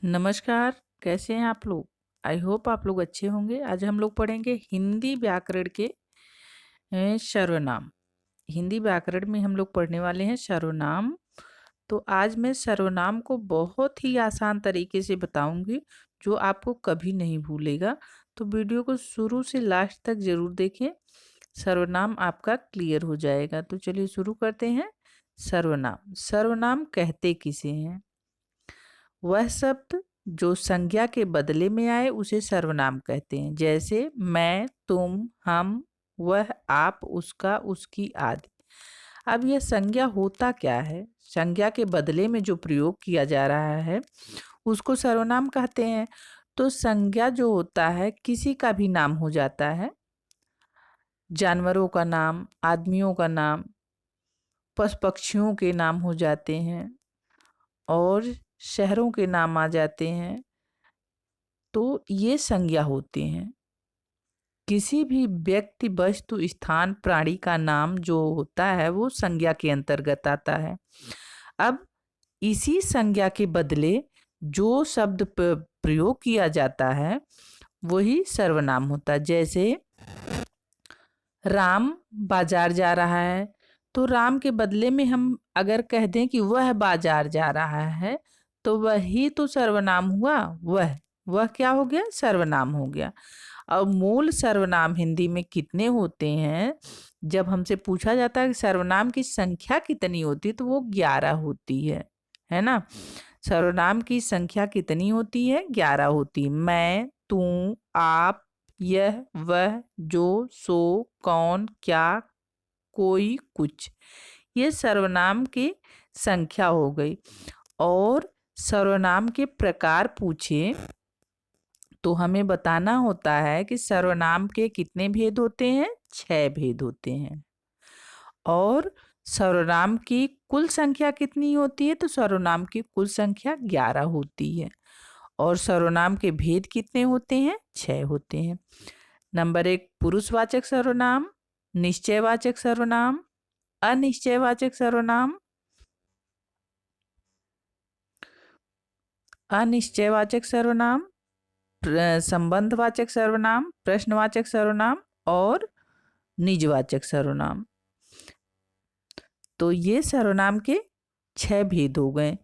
नमस्कार, कैसे हैं आप लोग? आई होप आप लोग अच्छे होंगे। आज हम लोग पढ़ेंगे हिंदी व्याकरण के सर्वनाम। हिंदी व्याकरण में हम लोग पढ़ने वाले हैं सर्वनाम। तो आज मैं सर्वनाम को बहुत ही आसान तरीके से बताऊंगी, जो आपको कभी नहीं भूलेगा। तो वीडियो को शुरू से लास्ट तक जरूर देखें, सर्वनाम आपका क्लियर हो जाएगा। तो चलिए शुरू करते हैं। सर्वनाम सर्वनाम कहते किसे हैं? वह शब्द जो संज्ञा के बदले में आए उसे सर्वनाम कहते हैं। जैसे मैं, तुम, हम, वह, आप, उसका, उसकी आदि। अब यह संज्ञा होता क्या है? संज्ञा के बदले में जो प्रयोग किया जा रहा है उसको सर्वनाम कहते हैं। तो संज्ञा जो होता है किसी का भी नाम हो जाता है। जानवरों का नाम, आदमियों का नाम, पशु पक्षियों के नाम हो जाते हैं और शहरों के नाम आ जाते हैं। तो ये संज्ञा होते हैं। किसी भी व्यक्ति, वस्तु, स्थान, प्राणी का नाम जो होता है वो संज्ञा के अंतर्गत आता है। अब इसी संज्ञा के बदले जो शब्द प्रयोग किया जाता है वही सर्वनाम होता है। जैसे राम बाजार जा रहा है, तो राम के बदले में हम अगर कह दें कि वह बाजार जा रहा है, तो वही तो सर्वनाम हुआ। वह क्या हो गया? सर्वनाम हो गया। अब मूल सर्वनाम हिंदी में कितने होते हैं? जब हमसे पूछा जाता है कि सर्वनाम की संख्या कितनी होती है, तो वो 11 होती है ना। सर्वनाम की संख्या कितनी होती है? 11 होती है। मैं, तू, आप, यह, वह, जो, सो, कौन, क्या, कोई, कुछ। ये सर्वनाम की संख्या हो गई। और सर्वनाम के प्रकार पूछे तो हमें बताना होता है कि सर्वनाम के कितने भेद होते हैं? 6 भेद होते हैं। और सर्वनाम की कुल संख्या कितनी होती है? तो सर्वनाम की कुल संख्या 11 होती है। और सर्वनाम के भेद कितने होते हैं? 6 होते हैं। नंबर 1, पुरुषवाचक सर्वनाम, निश्चयवाचक सर्वनाम, अनिश्चयवाचक सर्वनाम, अनिश्चयवाचक सर्वनाम, संबंधवाचक सर्वनाम, प्रश्नवाचक सर्वनाम और निजवाचक सर्वनाम। तो ये सर्वनाम के 6 भेद हो गए।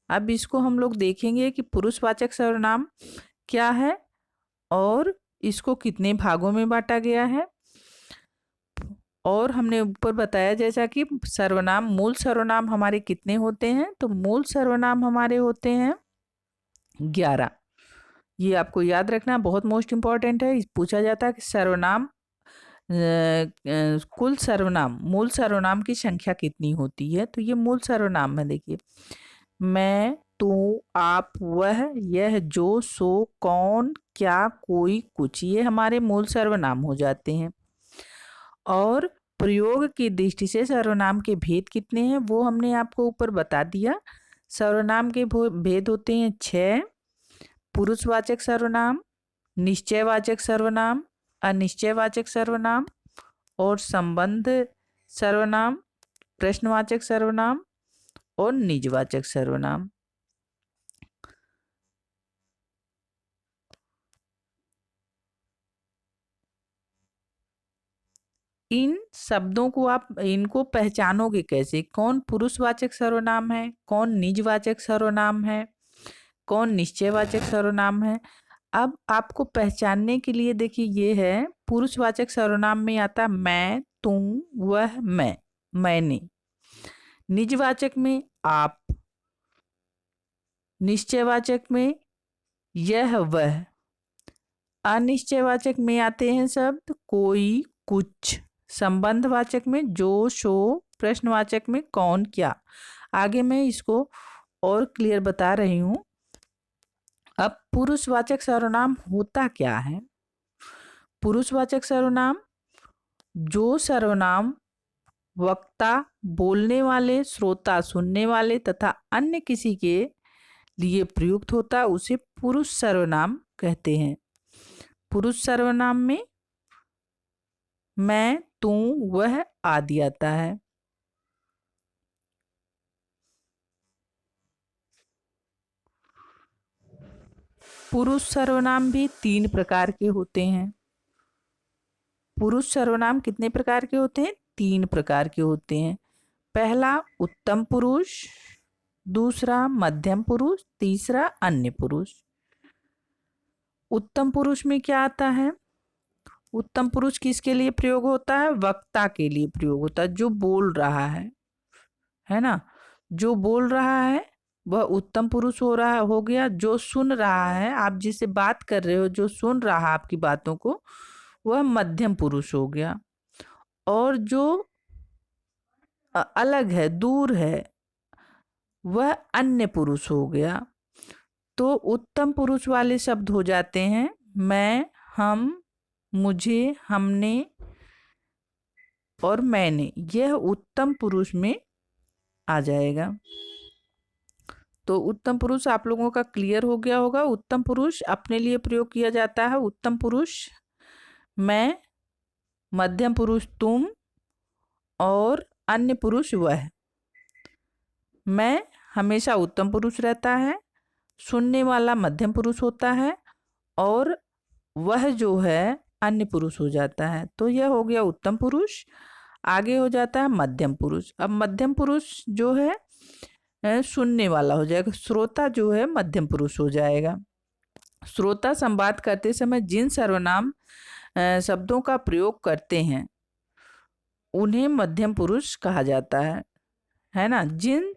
अब इसको हम लोग देखेंगे कि पुरुषवाचक सर्वनाम क्या है और इसको कितने भागों में बांटा गया है। और हमने ऊपर बताया जैसा कि सर्वनाम, मूल सर्वनाम हमारे कितने होते हैं? तो मूल सर्वनाम हमारे होते हैं 11। ये आपको याद रखना बहुत मोस्ट इम्पॉर्टेंट है। पूछा जाता है कि सर्वनाम कुल सर्वनाम, मूल सर्वनाम की संख्या कितनी होती है? तो ये मूल सर्वनाम है। देखिए, मैं, तू, आप, वह, यह, जो, सो, कौन, क्या, कोई, कुछ। ये हमारे मूल सर्वनाम हो जाते हैं। और प्रयोग की दृष्टि से सर्वनाम के भेद कितने हैं वो हमने आपको ऊपर बता दिया। सर्वनाम के भेद होते हैं 6। पुरुषवाचक सर्वनाम, निश्चयवाचक सर्वनाम, अनिश्चयवाचक सर्वनाम और संबंध सर्वनाम, प्रश्नवाचक सर्वनाम और निजवाचक सर्वनाम। इन शब्दों को आप इनको पहचानोगे कैसे? कौन पुरुषवाचक सर्वनाम है, कौन निजवाचक सर्वनाम है, कौन निश्चयवाचक सर्वनाम है? अब आपको पहचानने के लिए देखिए, ये है पुरुषवाचक सर्वनाम में आता मैं, तुम, वह, मैंने। निजवाचक में आप, निश्चयवाचक में यह, वह, अनिश्चयवाचक में आते हैं शब्द कोई, कुछ, संबंधवाचक में जो, सो, प्रश्नवाचक में कौन, क्या। आगे मैं इसको और क्लियर बता रही हूं। अब पुरुषवाचक सर्वनाम होता क्या है? पुरुषवाचक सर्वनाम जो सर्वनाम वक्ता, बोलने वाले, श्रोता, सुनने वाले तथा अन्य किसी के लिए प्रयुक्त होता है उसे पुरुष सर्वनाम कहते हैं। पुरुष सर्वनाम में मैं, तू, वह आदि आता है। पुरुष सर्वनाम भी 3 प्रकार के होते हैं। पुरुष सर्वनाम कितने प्रकार के होते हैं? 3 प्रकार के होते हैं। पहला उत्तम पुरुष, दूसरा मध्यम पुरुष, तीसरा अन्य पुरुष। उत्तम पुरुष में क्या आता है? उत्तम पुरुष किसके लिए प्रयोग होता है? वक्ता के लिए प्रयोग होता है, जो बोल रहा है ना। जो बोल रहा है वह उत्तम पुरुष हो गया। जो सुन रहा है, आप जिससे बात कर रहे हो, जो सुन रहा है आपकी बातों को, वह मध्यम पुरुष हो गया। और जो अलग है, दूर है, वह अन्य पुरुष हो गया। तो उत्तम पुरुष वाले शब्द हो जाते हैं मैं, हम, मुझे, हमने और मैंने। यह उत्तम पुरुष में आ जाएगा। तो उत्तम पुरुष आप लोगों का क्लियर हो गया होगा। उत्तम पुरुष अपने लिए प्रयोग किया जाता है। उत्तम पुरुष मैं, मध्यम पुरुष तुम और अन्य पुरुष वह। मैं हमेशा उत्तम पुरुष रहता है, सुनने वाला मध्यम पुरुष होता है और वह जो है अन्य पुरुष हो जाता है। तो यह हो गया उत्तम पुरुष। आगे हो जाता है मध्यम पुरुष। अब मध्यम पुरुष जो है सुनने वाला हो जाएगा। श्रोता जो है मध्यम पुरुष हो जाएगा। श्रोता संवाद करते समय जिन सर्वनाम शब्दों का प्रयोग करते हैं उन्हें मध्यम पुरुष कहा जाता है ना। जिन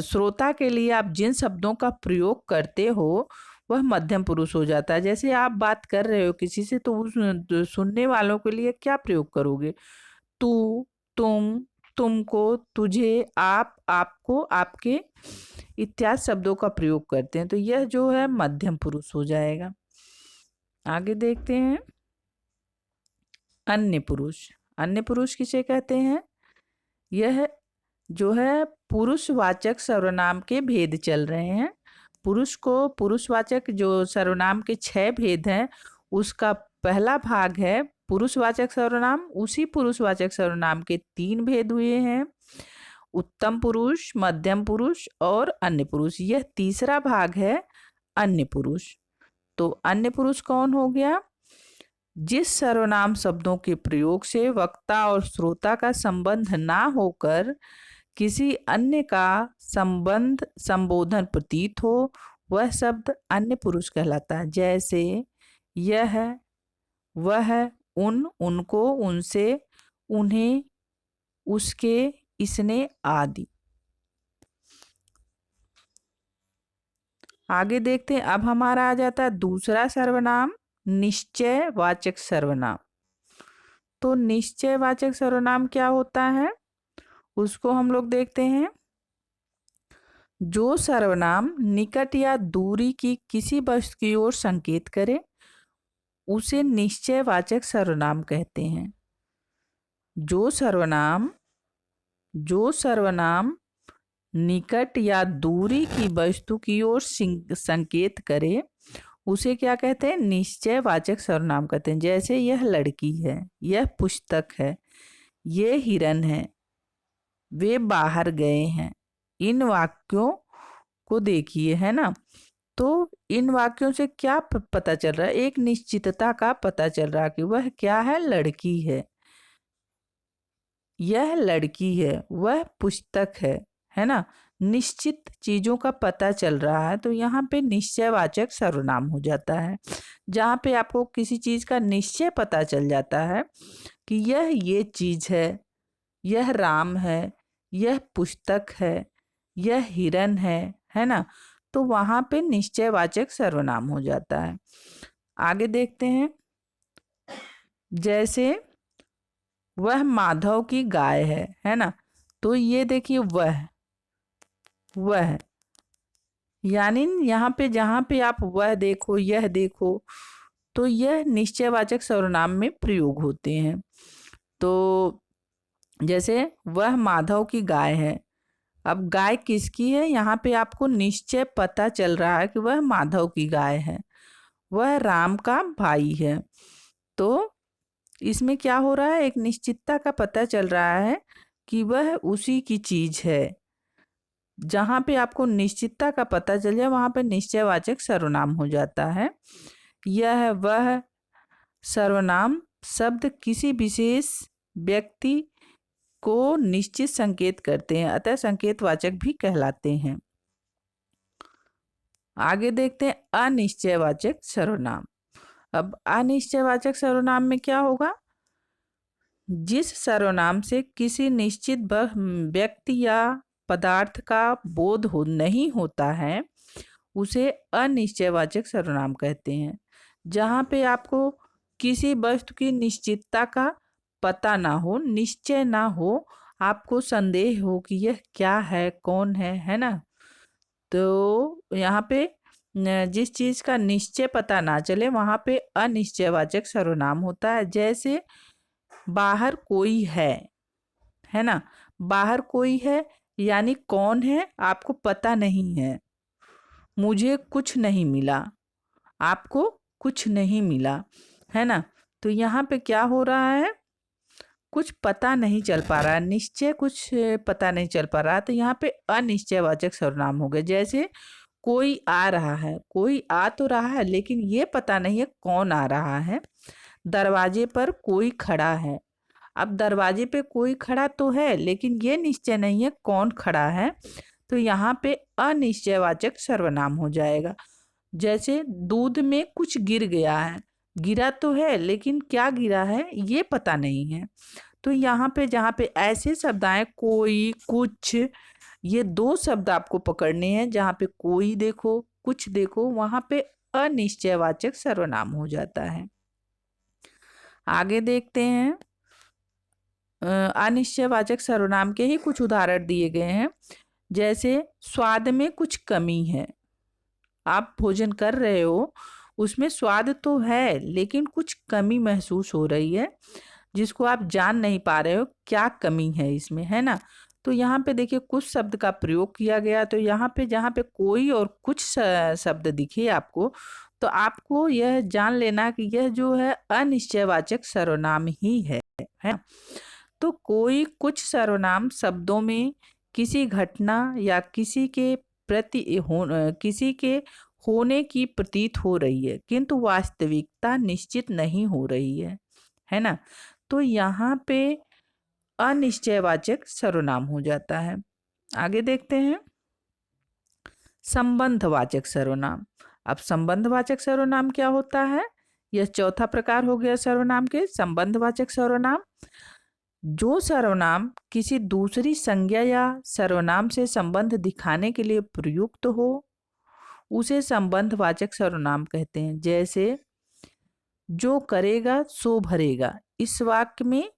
श्रोता के लिए आप जिन शब्दों का प्रयोग करते हो वह मध्यम पुरुष हो जाता है। जैसे आप बात कर रहे हो किसी से, तो उस सुनने वालों के लिए क्या प्रयोग करोगे? तू, तुम, तुमको, तुझे, आप, आपको, आपके इत्यादि शब्दों का प्रयोग करते हैं। तो यह जो है मध्यम पुरुष हो जाएगा। आगे देखते हैं अन्य पुरुष। अन्य पुरुष किसे कहते हैं? यह जो है पुरुषवाचक सर्वनाम के भेद चल रहे हैं। पुरुष को पुरुषवाचक जो सर्वनाम के 6 भेद हैं, उसका पहला भाग है पुरुषवाचक सर्वनाम। उसी पुरुषवाचक सर्वनाम के 3 भेद हुए हैं, उत्तम पुरुष, मध्यम पुरुष और अन्य पुरुष। यह तीसरा भाग है अन्य पुरुष। तो अन्य पुरुष कौन हो गया? जिस सर्वनाम शब्दों के प्रयोग से वक्ता और श्रोता का संबंध ना होकर किसी अन्य का संबंध संबोधन प्रतीत हो, वह शब्द अन्य पुरुष कहलाता है। जैसे यह, वह, उन, उनको, उनसे, उन्हें, उसके, इसने आदि। आगे देखते हैं। अब हमारा आ जाता है दूसरा सर्वनाम निश्चयवाचक सर्वनाम। तो निश्चयवाचक सर्वनाम क्या होता है उसको हम लोग देखते हैं। जो सर्वनाम निकट या दूरी की किसी वस्तु की ओर संकेत करे उसे निश्चयवाचक सर्वनाम कहते हैं। जो सर्वनाम निकट या दूरी की वस्तु की ओर संकेत करे उसे क्या कहते हैं? निश्चयवाचक सर्वनाम कहते हैं। जैसे यह लड़की है, यह पुस्तक है, ये हिरन है, वे बाहर गए हैं। इन वाक्यों को देखिए, है ना। तो इन वाक्यों से क्या पता चल रहा है? एक निश्चितता का पता चल रहा है कि वह क्या है? लड़की है, यह लड़की है, वह पुस्तक है ना। निश्चित चीजों का पता चल रहा है, तो यहाँ पे निश्चयवाचक सर्वनाम हो जाता है। जहाँ पे आपको किसी चीज का निश्चय पता चल जाता है कि यह ये चीज है, यह राम है, यह पुस्तक है, यह हिरन है ना। तो वहाँ पे निश्चयवाचक सर्वनाम हो जाता है। आगे देखते हैं। जैसे वह माधव की गाय है ना। तो ये देखिए वह यानी यहाँ पे जहाँ पे आप वह देखो, यह देखो, तो यह निश्चयवाचक सर्वनाम में प्रयोग होते हैं। तो जैसे वह माधव की गाय है। अब गाय किसकी है? यहाँ पे आपको निश्चय पता चल रहा है कि वह माधव की गाय है, वह राम का भाई है। तो इसमें क्या हो रहा है? एक निश्चितता का पता चल रहा है कि वह उसी की चीज है। जहाँ पे आपको निश्चितता का पता चल जाए वहाँ पे निश्चयवाचक सर्वनाम हो जाता है। यह वह सर्वनाम शब्द किसी विशेष व्यक्ति को निश्चित संकेत करते हैं, अतः संकेतवाचक भी कहलाते हैं। आगे देखते हैं अनिश्चयवाचक सर्वनाम। अब अनिश्चयवाचक सर्वनाम में क्या होगा? जिस सर्वनाम से किसी निश्चित व्यक्ति या पदार्थ का बोध नहीं होता है उसे अनिश्चयवाचक सर्वनाम कहते हैं। जहाँ पे आपको किसी वस्तु की निश्चितता का पता ना हो, निश्चय ना हो, आपको संदेह हो कि यह क्या है, कौन है ना, तो यहाँ पे जिस चीज़ का निश्चय पता ना चले वहाँ पे अनिश्चयवाचक सर्वनाम होता है। जैसे बाहर कोई है ना, बाहर कोई है यानी कौन है आपको पता नहीं है। मुझे कुछ नहीं मिला, आपको कुछ नहीं मिला, है ना। तो यहाँ पे क्या हो रहा है? कुछ पता नहीं चल पा रहा है, निश्चय कुछ पता नहीं चल पा रहा है, तो यहाँ पे अनिश्चयवाचक सर्वनाम हो गए। जैसे कोई आ रहा है, कोई आ तो रहा है लेकिन ये पता नहीं है कौन आ रहा है। दरवाजे पर कोई खड़ा है, अब दरवाजे पे कोई खड़ा तो है लेकिन ये निश्चय नहीं है कौन खड़ा है, तो यहाँ पे अनिश्चयवाचक सर्वनाम हो जाएगा। जैसे दूध में कुछ गिर गया है, गिरा तो है लेकिन क्या गिरा है ये पता नहीं है। तो यहाँ पे जहाँ पे ऐसे शब्द आए कोई, कुछ, ये दो शब्द आपको पकड़ने हैं। जहाँ पे कोई देखो, कुछ देखो, वहाँ पे अनिश्चयवाचक सर्वनाम हो जाता है। आगे देखते हैं अनिश्चयवाचक सर्वनाम के ही कुछ उदाहरण दिए गए हैं। जैसे स्वाद में कुछ कमी है, आप भोजन कर रहे हो उसमें स्वाद तो है लेकिन कुछ कमी महसूस हो रही है जिसको आप जान नहीं पा रहे हो क्या कमी है इसमें, है ना। तो यहाँ पे देखिए कुछ शब्द का प्रयोग किया गया। तो यहाँ पे जहाँ पे कोई और कुछ शब्द दिखे आपको, तो आपको यह जान लेना कि यह जो है अनिश्चयवाचक सर्वनाम ही है। तो कोई कुछ सर्वनाम शब्दों में किसी घटना या किसी के किसी के होने की प्रतीत हो रही है किंतु वास्तविकता निश्चित नहीं हो रही है ना। तो यहाँ पे अनिश्चयवाचक सर्वनाम हो जाता है। आगे देखते हैं संबंधवाचक सर्वनाम। अब संबंधवाचक सर्वनाम क्या होता है? यह चौथा प्रकार हो गया सर्वनाम के, संबंधवाचक सर्वनाम। जो सर्वनाम किसी दूसरी संज्ञा या सर्वनाम से संबंध दिखाने के लिए प्रयुक्त हो उसे संबंधवाचक सर्वनाम कहते हैं। जैसे जो करेगा सो भरेगा, इस वाक्य में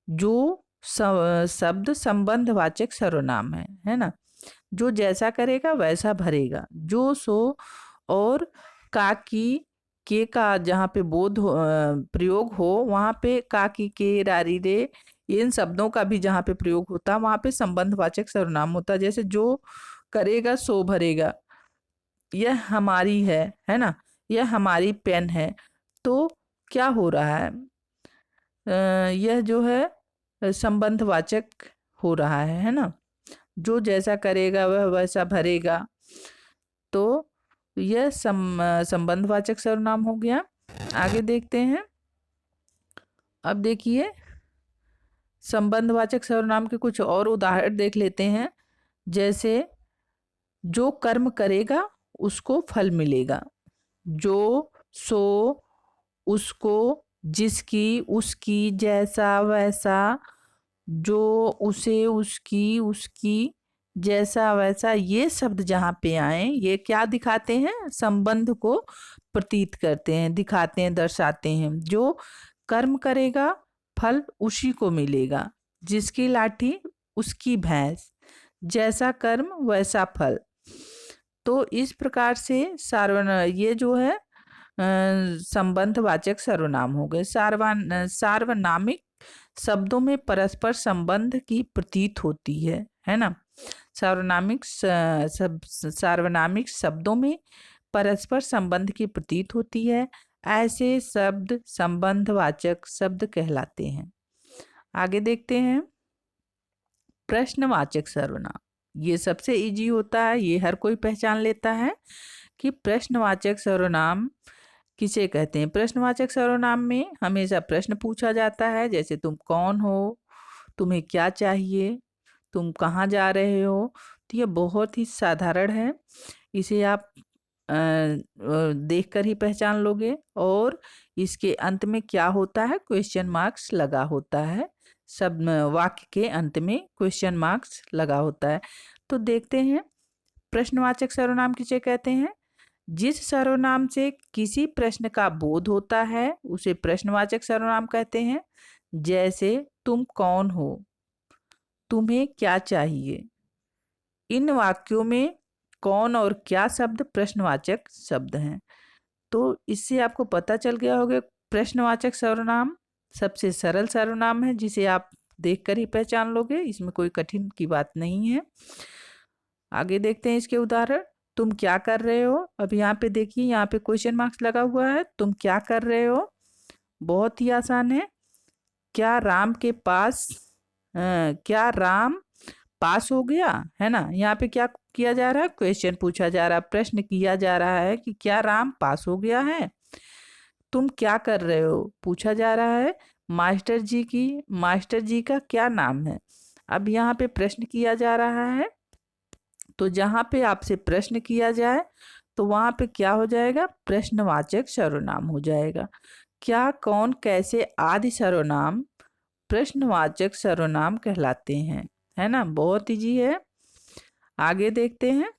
जो शब्द संबंधवाचक सर्वनाम है ना। जो जैसा करेगा वैसा भरेगा, जो सो और काकी के का जहाँ पे प्रयोग हो वहाँ पे काकी के, रारी रे, इन शब्दों का भी जहाँ पे प्रयोग होता है वहाँ पे संबंधवाचक सर्वनाम होता है। जैसे जो करेगा सो भरेगा, यह हमारी है ना, यह हमारी पेन है। तो क्या हो रहा है? यह जो है संबंधवाचक हो रहा है ना। जो जैसा करेगा वह वैसा भरेगा, तो यह संबंधवाचक सर्वनाम हो गया। आगे देखते हैं। अब देखिए संबंधवाचक सर्वनाम के कुछ और उदाहरण देख लेते हैं। जैसे जो कर्म करेगा उसको फल मिलेगा, जो, सो, उसको, जिसकी, उसकी, जैसा, वैसा, जो, उसे, उसकी, उसकी, जैसा, वैसा, ये शब्द जहाँ पे आए ये क्या दिखाते हैं? संबंध को प्रतीत करते हैं, दिखाते हैं, दर्शाते हैं। जो कर्म करेगा फल उसी को मिलेगा, जिसकी लाठी उसकी भैंस, जैसा कर्म वैसा फल। तो इस प्रकार से ये जो है संबंधवाचक सर्वनाम हो गए। सार्वनामिक शब्दों में परस्पर संबंध की प्रतीत होती है ना। सार्वनामिक शब्दों में परस्पर संबंध की प्रतीत होती है, ऐसे शब्द संबंधवाचक शब्द कहलाते हैं। आगे देखते हैं प्रश्नवाचक सर्वनाम। ये सबसे इजी होता है, ये हर कोई पहचान लेता है कि प्रश्नवाचक सर्वनाम किसे कहते हैं। प्रश्नवाचक सर्वनाम में हमेशा प्रश्न पूछा जाता है, जैसे तुम कौन हो, तुम्हें क्या चाहिए, तुम कहाँ जा रहे हो। तो ये बहुत ही साधारण है, इसे आप देखकर ही पहचान लोगे। और इसके अंत में क्या होता है, क्वेश्चन मार्क्स लगा होता है, सब वाक्य के अंत में क्वेश्चन मार्क्स लगा होता है। तो देखते हैं प्रश्नवाचक सर्वनाम किसे कहते हैं। जिस सर्वनाम से किसी प्रश्न का बोध होता है उसे प्रश्नवाचक सर्वनाम कहते हैं। जैसे तुम कौन हो, तुम्हें क्या चाहिए। इन वाक्यों में कौन और क्या शब्द प्रश्नवाचक शब्द हैं। तो इससे आपको पता चल गया होगा प्रश्नवाचक सर्वनाम सबसे सरल सर्वनाम है, जिसे आप देखकर ही पहचान लोगे, इसमें कोई कठिन की बात नहीं है। आगे देखते हैं इसके उदाहरण। तुम क्या कर रहे हो, अब यहाँ पे देखिए, यहाँ पे क्वेश्चन मार्क्स लगा हुआ है। तुम क्या कर रहे हो, बहुत ही आसान है। क्या राम के पास क्या राम पास हो गया, है ना। यहाँ पे क्या किया जा रहा है, क्वेश्चन पूछा जा रहा है, प्रश्न किया जा रहा है कि क्या राम पास हो गया है। तुम क्या कर रहे हो, पूछा जा रहा है मास्टर जी का क्या नाम है। अब यहाँ पे प्रश्न किया जा रहा है, तो जहाँ पे आपसे प्रश्न किया जाए तो वहाँ पे क्या हो जाएगा, प्रश्नवाचक सर्वनाम हो जाएगा। क्या, कौन, कैसे आदि सर्वनाम प्रश्नवाचक सर्वनाम कहलाते हैं, है ना। बहुत इजी है। आगे देखते हैं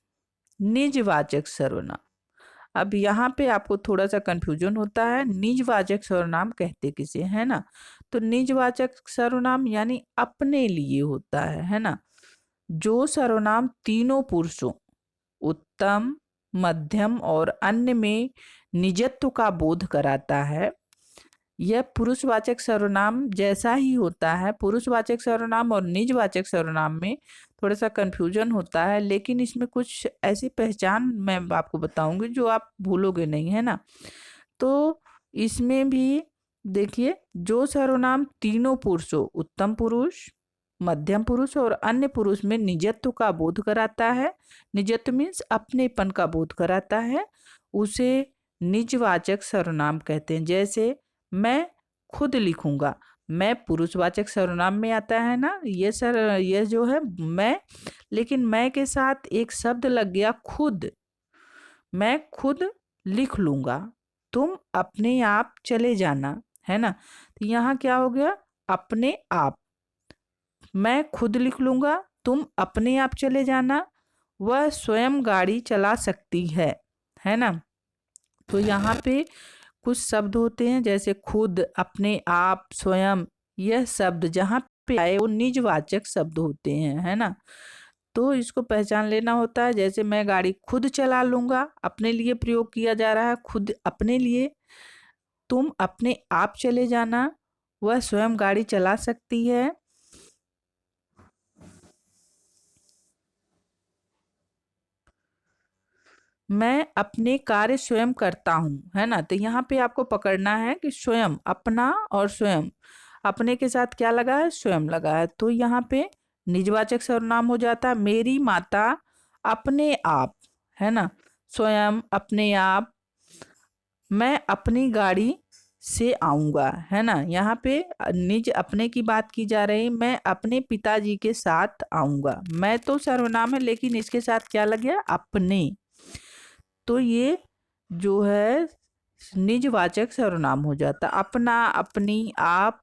निजवाचक सर्वनाम। अब यहाँ पे आपको थोड़ा सा कंफ्यूजन होता है, निजवाचक सर्वनाम कहते किसे, है ना। तो निजवाचक सर्वनाम यानी अपने लिए होता है ना। जो सर्वनाम तीनों पुरुषों उत्तम, मध्यम और अन्य में निजत्व का बोध कराता है, यह पुरुषवाचक सर्वनाम जैसा ही होता है। पुरुषवाचक सर्वनाम और निजवाचक सर्वनाम में थोड़ा सा कंफ्यूजन होता है, लेकिन इसमें कुछ ऐसी पहचान मैं आपको बताऊंगी जो आप भूलोगे नहीं, है ना। तो इसमें भी देखिए, जो सर्वनाम तीनों पुरुषों उत्तम पुरुष, मध्यम पुरुष और अन्य पुरुष में निजत्व का बोध कराता है, निजत्व मीन्स अपनेपन का बोध कराता है, उसे निजवाचक सर्वनाम कहते हैं। जैसे मैं खुद लिखूंगा, मैं पुरुषवाचक सर्वनाम में आता है ना, ये जो है मैं, लेकिन मैं के साथ एक शब्द लग गया खुद, मैं खुद लिख लूंगा, तुम अपने आप चले जाना, है ना। तो यहाँ क्या हो गया, अपने आप, मैं खुद लिख लूंगा, तुम अपने आप चले जाना, वह स्वयं गाड़ी चला सकती है ना। तो यहाँ पे कुछ शब्द होते हैं जैसे खुद, अपने आप, स्वयं, यह शब्द जहाँ पे आए वो निजवाचक शब्द होते हैं, है ना। तो इसको पहचान लेना होता है। जैसे मैं गाड़ी खुद चला लूंगा, अपने लिए प्रयोग किया जा रहा है, खुद अपने लिए। तुम अपने आप चले जाना, वह स्वयं गाड़ी चला सकती है। मैं अपने कार्य स्वयं करता हूँ, है ना। तो यहाँ पे आपको पकड़ना है कि स्वयं, अपना और स्वयं, अपने के साथ क्या लगा है, स्वयं लगा है। तो यहाँ पे निजवाचक सर्वनाम हो जाता है मेरी माता अपने आप, है ना, स्वयं, अपने आप। मैं अपनी गाड़ी से आऊँगा, है ना। यहाँ पे निज अपने की बात की जा रही, मैं अपने पिताजी के साथ आऊँगा। मैं तो सर्वनाम है, लेकिन इसके साथ क्या लग गया, अपने। तो ये जो है निजवाचक सर्वनाम हो जाता। अपना, अपनी, आप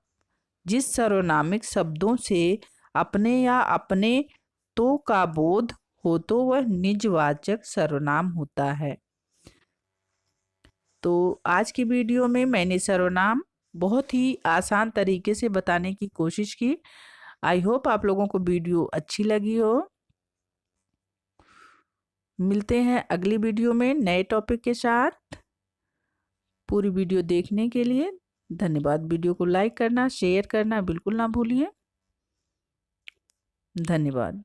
जिस सर्वनामिक शब्दों से अपने या अपने तो का बोध हो तो वह निजवाचक सर्वनाम होता है। तो आज की वीडियो में मैंने सर्वनाम बहुत ही आसान तरीके से बताने की कोशिश की। आई होप आप लोगों को वीडियो अच्छी लगी हो। मिलते हैं अगली वीडियो में नए टॉपिक के साथ। पूरी वीडियो देखने के लिए धन्यवाद। वीडियो को लाइक करना, शेयर करना बिल्कुल ना भूलिए। धन्यवाद।